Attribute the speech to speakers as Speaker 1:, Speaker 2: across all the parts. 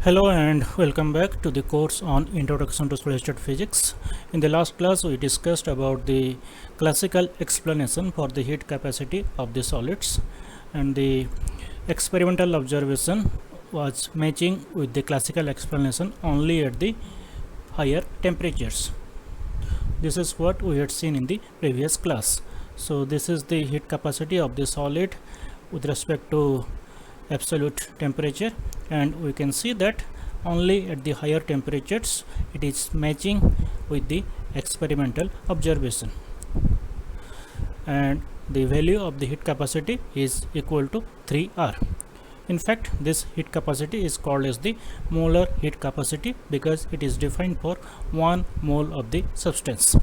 Speaker 1: Hello and welcome back to the course on Introduction to Solid-State Physics. In the last class we discussed about the classical explanation for the heat capacity of the solids, and the experimental observation was matching with the classical explanation only at the higher temperatures. This is what we had seen in the previous class. So this is the heat capacity of the solid with respect to absolute temperature, and we can see that only at the higher temperatures it is matching with the experimental observation, and the value of the heat capacity is equal to 3R. In fact, this heat capacity is called as the molar heat capacity because it is defined for 1 mole of the substance.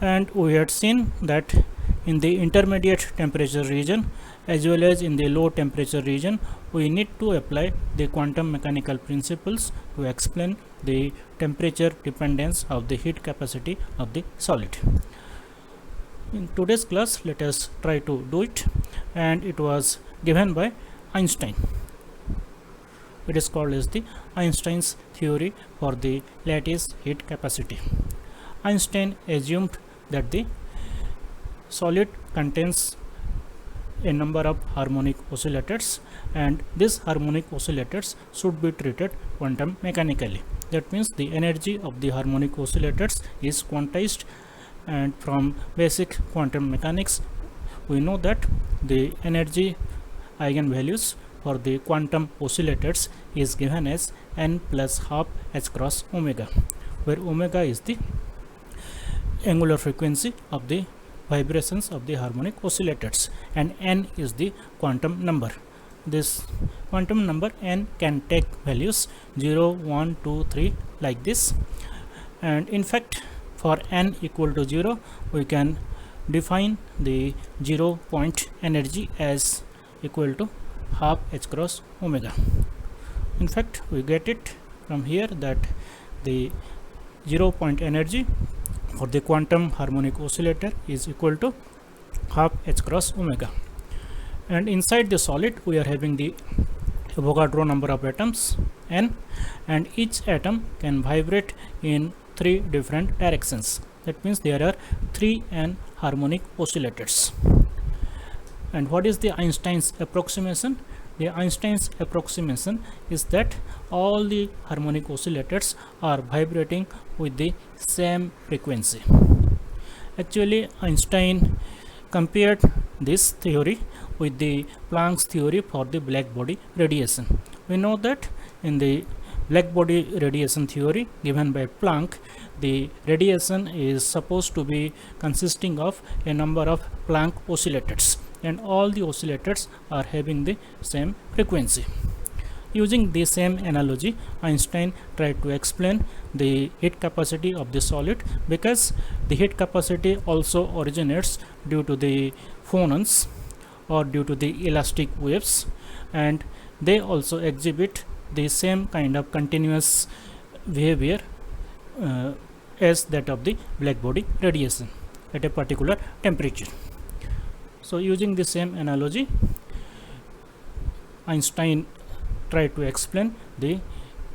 Speaker 1: And we had seen that in the intermediate temperature region as well as in the low temperature region, we need to apply the quantum mechanical principles to explain the temperature dependence of the heat capacity of the solid. In today's class, let us try to do it, and it was given by Einstein. It is called as the Einstein's theory for the lattice heat capacity. Einstein assumed that the solid contains a number of harmonic oscillators, and these harmonic oscillators should be treated quantum mechanically. That means the energy of the harmonic oscillators is quantized, and from basic quantum mechanics we know that the energy eigenvalues for the quantum oscillators is given as n plus half h cross omega, where omega is the angular frequency of the vibrations of the harmonic oscillators and n is the quantum number. This quantum number n can take values 0, 1, 2, 3 like this, and in fact for n equal to 0 we can define the 0 point energy as equal to half h cross omega. In fact, we get it from here that the 0 point energy for the quantum harmonic oscillator is equal to half h cross omega, and inside the solid we are having the Avogadro number of atoms n, and each atom can vibrate in 3 different directions. That means there are 3 n harmonic oscillators. And what is the Einstein's approximation? The Einstein's approximation is that all the harmonic oscillators are vibrating with the same frequency. Actually, Einstein compared this theory with the Planck's theory for the black body radiation. We know that in the black body radiation theory given by Planck, the radiation is supposed to be consisting of a number of Planck oscillators, and all the oscillators are having the same frequency. Using the same analogy, Einstein tried to explain the heat capacity of the solid, because the heat capacity also originates due to the phonons or due to the elastic waves, and they also exhibit the same kind of continuous behavior as that of the black body radiation at a particular temperature. So using the same analogy, Einstein tried to explain the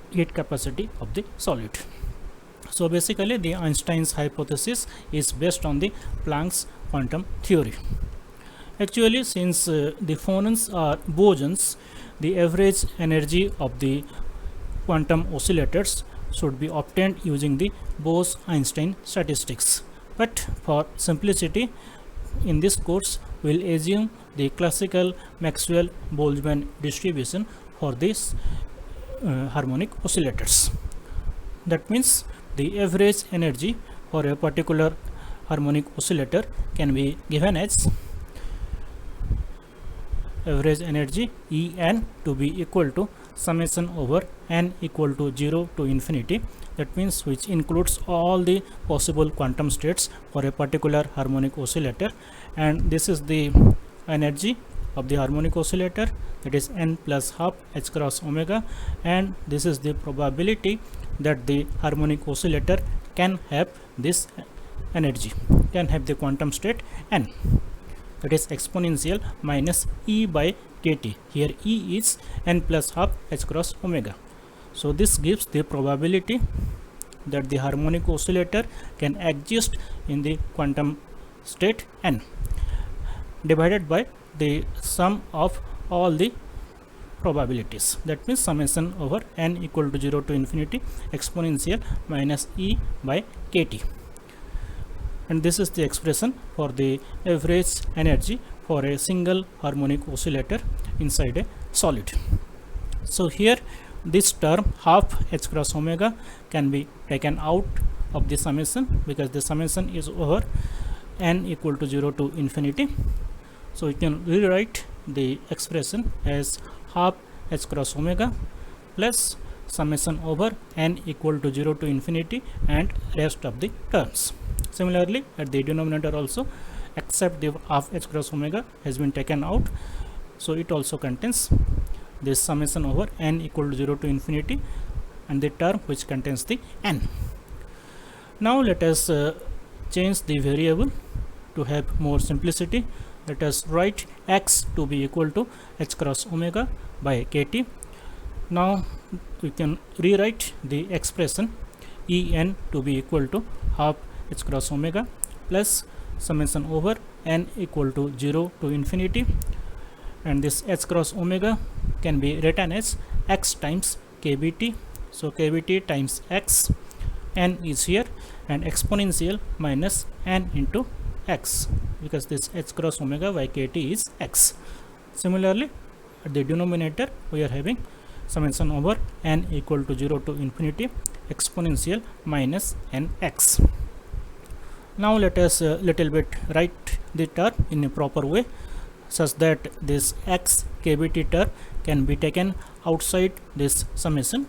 Speaker 1: heat capacity of the solid. So basically the Einstein's hypothesis is based on the Planck's quantum theory. Actually, since the phonons are bosons, the average energy of the quantum oscillators should be obtained using the Bose-Einstein statistics. But for simplicity, in this course we'll assume the classical Maxwell-Boltzmann distribution for these harmonic oscillators. That means the average energy for a particular harmonic oscillator can be given as average energy En to be equal to summation over n equal to 0 to infinity. That means which includes all the possible quantum states for a particular harmonic oscillator, and this is the energy of the harmonic oscillator, that is n plus half h cross omega, and this is the probability that the harmonic oscillator can have this energy, can have the quantum state n. that is exponential minus e by kt. Here E is n plus half h cross omega. So this gives the probability that the harmonic oscillator can exist in the quantum state n, divided by the sum of all the probabilities. That means summation over n equal to 0 to infinity exponential minus E by kt. And this is the expression for the average energy for a single harmonic oscillator inside a solid. So here this term half h cross omega can be taken out of the summation, because the summation is over n equal to 0 to infinity. So you can rewrite the expression as half h cross omega plus summation over n equal to 0 to infinity and rest of the terms. Similarly, at the denominator also, except the half h cross omega has been taken out, so it also contains this summation over n equal to 0 to infinity and the term which contains the n. Now let us change the variable to have more simplicity. Let us write x to be equal to h cross omega by kt. Now we can rewrite the expression En to be equal to half h cross omega plus summation over n equal to 0 to infinity, and this h cross omega can be written as x times kbt. So kbt times x, n is here, and exponential minus n into x, because this h cross omega by kt is x. Similarly, at the denominator we are having summation over n equal to 0 to infinity exponential minus nx. Now let us little bit write the term in a proper way, such that this x kbt term can be taken outside this summation.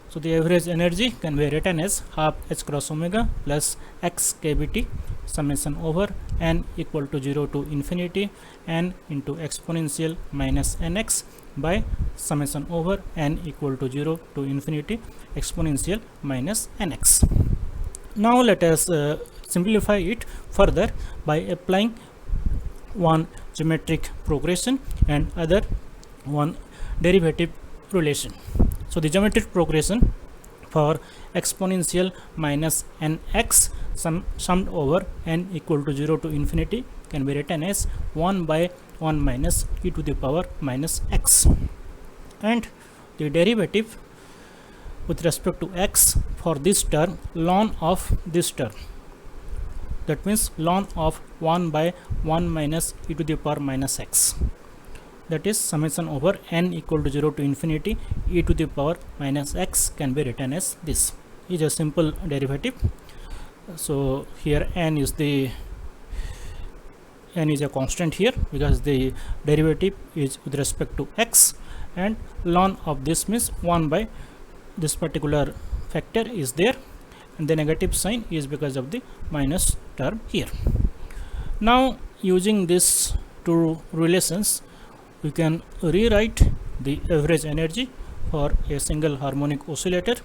Speaker 1: So the average energy can be written as half h cross omega plus x kbt summation over n equal to 0 to infinity n into exponential minus nx by summation over n equal to 0 to infinity exponential minus nx. Now let us simplify it further by applying one geometric progression and other one derivative relation. So the geometric progression for exponential minus nx summed over n equal to 0 to infinity can be written as 1 by 1 minus e to the power minus x, and the derivative with respect to x for this term ln of this term, that means ln of 1 by 1 minus e to the power minus x, that is summation over n equal to 0 to infinity e to the power minus x can be written as this. Is a simple derivative. So here n is a constant here, because the derivative is with respect to x, and ln of this means 1 by this particular factor is there, and the negative sign is because of the minus term here. Now using these two relations, we can rewrite the average energy for a single harmonic oscillator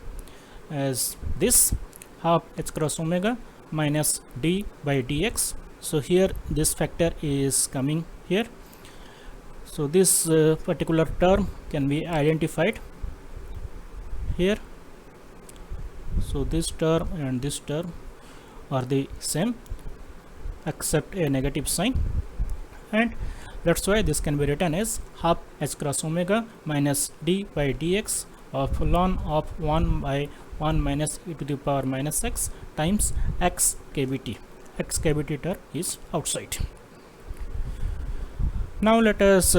Speaker 1: as this half h cross omega minus d by dx. So here this factor is coming here, so this particular term can be identified here. So this term and this term are the same except a negative sign, and that's why this can be written as half h cross omega minus d by dx of ln of 1 by 1 minus e to the power minus x times x kbt. X kbt term is outside. Now let us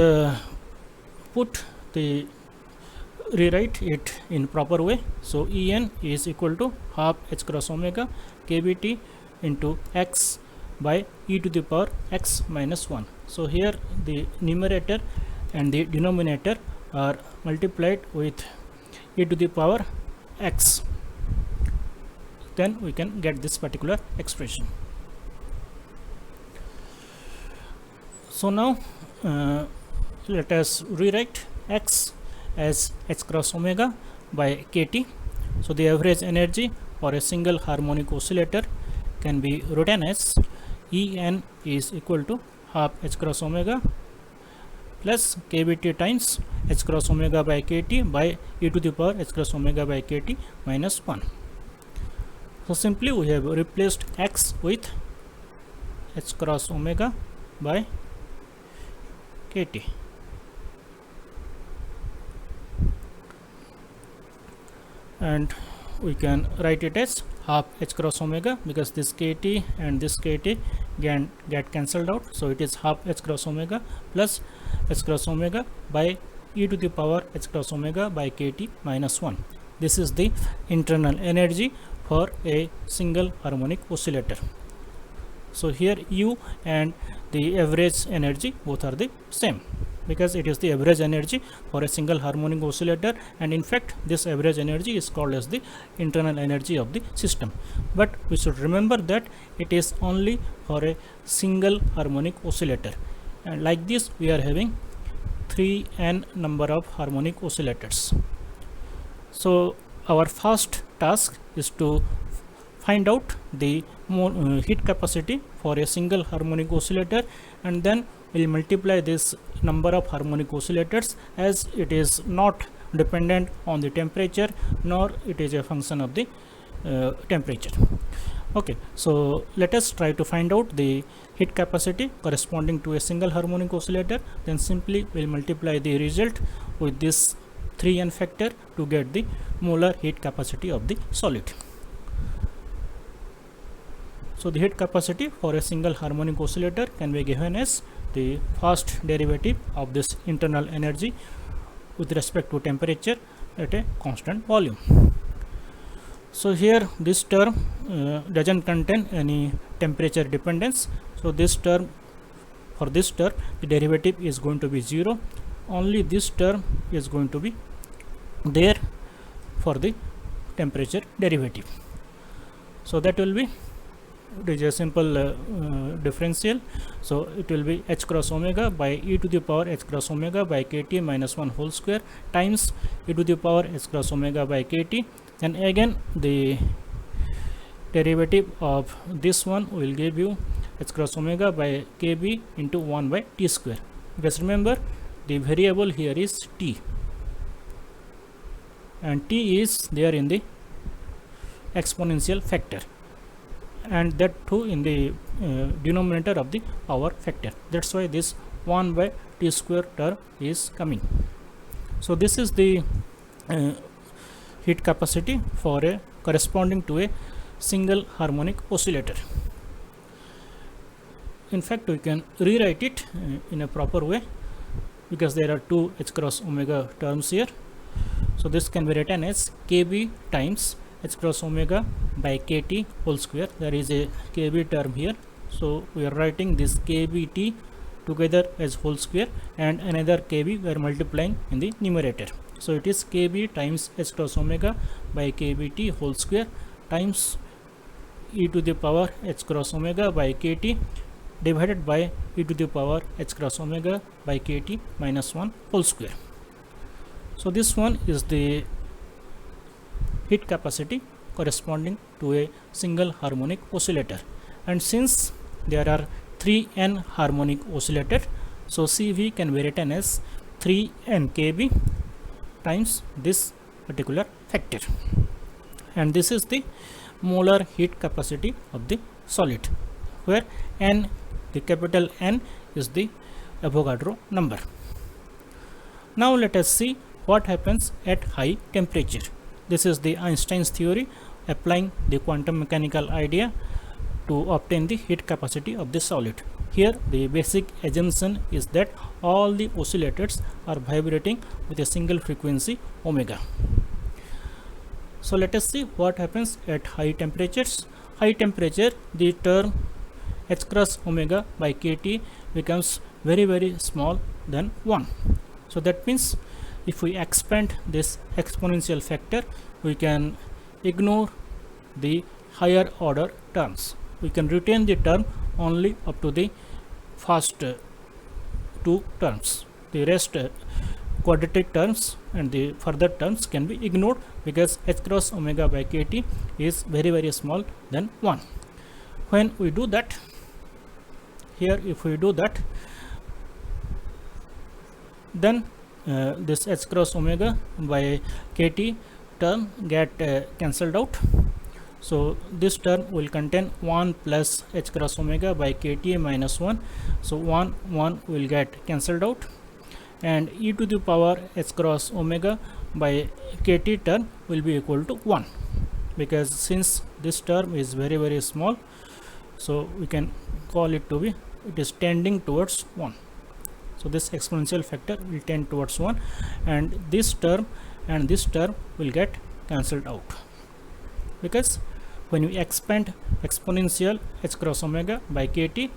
Speaker 1: rewrite it in proper way. So En is equal to half h cross omega kbt into x by e to the power x minus 1. So here the numerator and the denominator are multiplied with e to the power x, then we can get this particular expression. So now let us rewrite x as h cross omega by kt. So the average energy for a single harmonic oscillator can be written as En is equal to half h cross omega plus kBt times h cross omega by kt by e to the power h cross omega by kt minus 1. So simply we have replaced x with h cross omega by kt. And we can write it as half h cross omega, because this kt and this kt get cancelled out, so it is half h cross omega plus h cross omega by e to the power h cross omega by kt minus 1. This is the internal energy for a single harmonic oscillator. So here u and the average energy both are the same, because it is the average energy for a single harmonic oscillator, and in fact this average energy is called as the internal energy of the system. But we should remember that it is only for a single harmonic oscillator, and like this we are having 3n number of harmonic oscillators. So our first task is to find out the heat capacity for a single harmonic oscillator, and then we'll multiply this number of harmonic oscillators, as it is not dependent on the temperature nor it is a function of the temperature. Okay, so let us try to find out the heat capacity corresponding to a single harmonic oscillator. Then simply we'll multiply the result with this 3n factor to get the molar heat capacity of the solid. So the heat capacity for a single harmonic oscillator can be given as the first derivative of this internal energy with respect to temperature at a constant volume. So here this term doesn't contain any temperature dependence, so this term, for this term the derivative is going to be 0. Only this term is going to be there for the temperature derivative. So that will be, it is a simple differential, so it will be h cross omega by e to the power h cross omega by kt minus 1 whole square times e to the power h cross omega by kt, and again the derivative of this one will give you h cross omega by kb into 1 by t square, because remember the variable here is t, and t is there in the exponential factor, and that too in the denominator of the power factor. That's why this 1 by t square term is coming. So this is the heat capacity for a corresponding to a single harmonic oscillator. In fact we can rewrite it in a proper way, because there are two h cross omega terms here. So this can be written as kb times h cross omega by kt whole square. There is a kb term here, so we are writing this kbt together as whole square, and another kb we are multiplying in the numerator. So it is kb times h cross omega by kbt whole square times e to the power h cross omega by kt divided by e to the power h cross omega by kt minus 1 whole square. So this one is the heat capacity corresponding to a single harmonic oscillator, and since there are 3n harmonic oscillator, so CV can be written as 3n kb times this particular factor, and this is the molar heat capacity of the solid, where n, the capital N, is the Avogadro number. Now let us see what happens at high temperature. This is the Einstein's theory applying the quantum mechanical idea to obtain the heat capacity of the solid. Here the basic assumption is that all the oscillators are vibrating with a single frequency omega. So let us see what happens at high temperatures. High temperature, the term h cross omega by kt becomes very small than 1. So that means if we expand this exponential factor, we can ignore the higher order terms. We can retain the term only up to the first two terms. The rest quadratic terms and the further terms can be ignored, because h cross omega by kt is very small than 1. When we do that, here if we do that, then this h cross omega by kt term get cancelled out. So this term will contain 1 plus h cross omega by kta minus 1. So 1 will get cancelled out, and e to the power h cross omega by kt term will be equal to 1, because since this term is very small, so we can call it to be, it is tending towards 1. So this exponential factor will tend towards 1, and this term will get cancelled out, because when you expand exponential h cross omega by kt,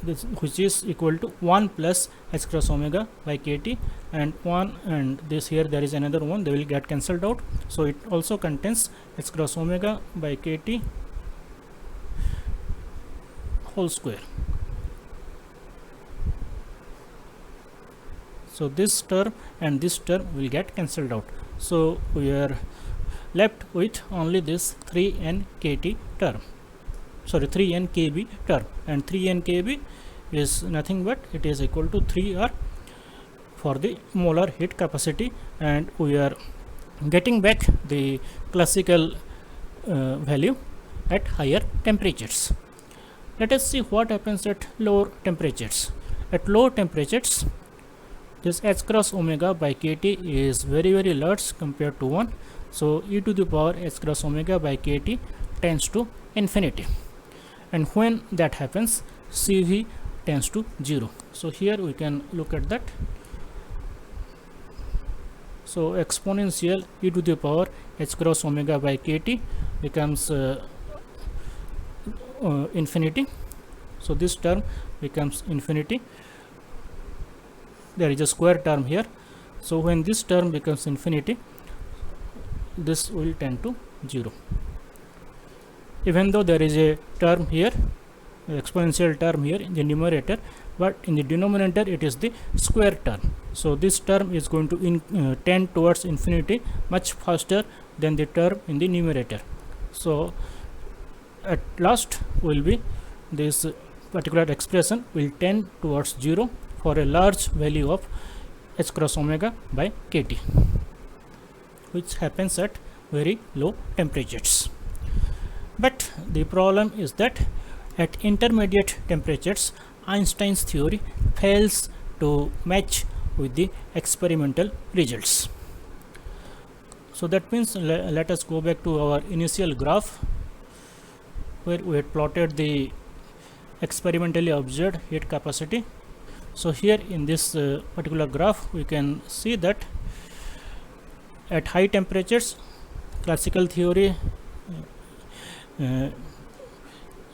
Speaker 1: this, which is equal to 1 plus h cross omega by kt, and 1 and this here there is another one, they will get cancelled out. So it also contains h cross omega by kt whole square. So this term and this term will get cancelled out. So we are left with only this 3n kt term, sorry 3n kb term, and 3n kb is nothing but it is equal to 3r for the molar heat capacity, and we are getting back the classical value at higher temperatures. Let us see what happens at lower temperatures. At lower temperatures, this h cross omega by kt is very large compared to 1. So e to the power h cross omega by kt tends to infinity, and when that happens, Cv tends to 0. So here we can look at that. So exponential e to the power h cross omega by kt becomes infinity. So this term becomes infinity. There is a square term here. So when this term becomes infinity, this will tend to 0. Even though there is a term here, exponential term here in the numerator, but in the denominator it is the square term. So this term is going to tend towards infinity much faster than the term in the numerator. So at last will be this particular expression will tend towards 0 for a large value of h cross omega by kt, which happens at very low temperatures. But the problem is that at intermediate temperatures, Einstein's theory fails to match with the experimental results. So that means let us go back to our initial graph where we had plotted the experimentally observed heat capacity. So here in this particular graph, we can see that at high temperatures, classical theory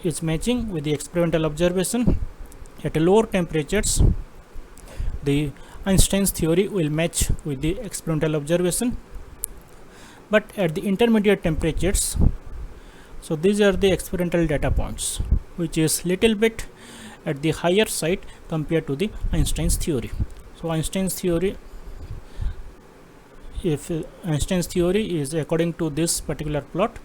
Speaker 1: is matching with the experimental observation. At lower temperatures, the Einstein's theory will match with the experimental observation. But at the intermediate temperatures, so these are the experimental data points, which is little bit at the higher side compared to the Einstein's theory. So Einstein's theory, if Einstein's theory is according to this particular plot,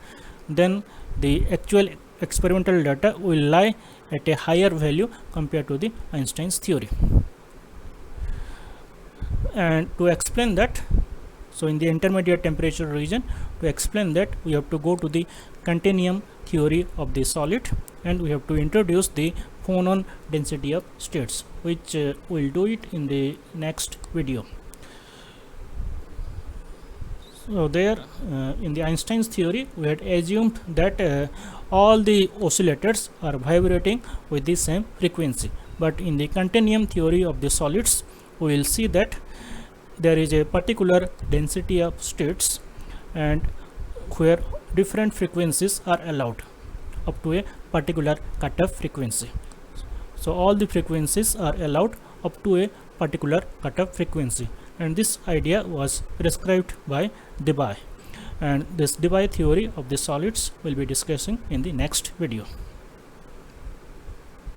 Speaker 1: then the actual experimental data will lie at a higher value compared to the Einstein's theory. And to explain that, so in the intermediate temperature region, to explain that, we have to go to the continuum theory of the solid, and we have to introduce the phonon density of states, which we'll do it in the next video. So there in the Einstein's theory, we had assumed that all the oscillators are vibrating with the same frequency, but in the continuum theory of the solids, we will see that there is a particular density of states, and where different frequencies are allowed up to a particular cutoff frequency. So all the frequencies are allowed up to a particular cutoff frequency, and this idea was prescribed by Debye, and this Debye theory of the solids will be discussing in the next video.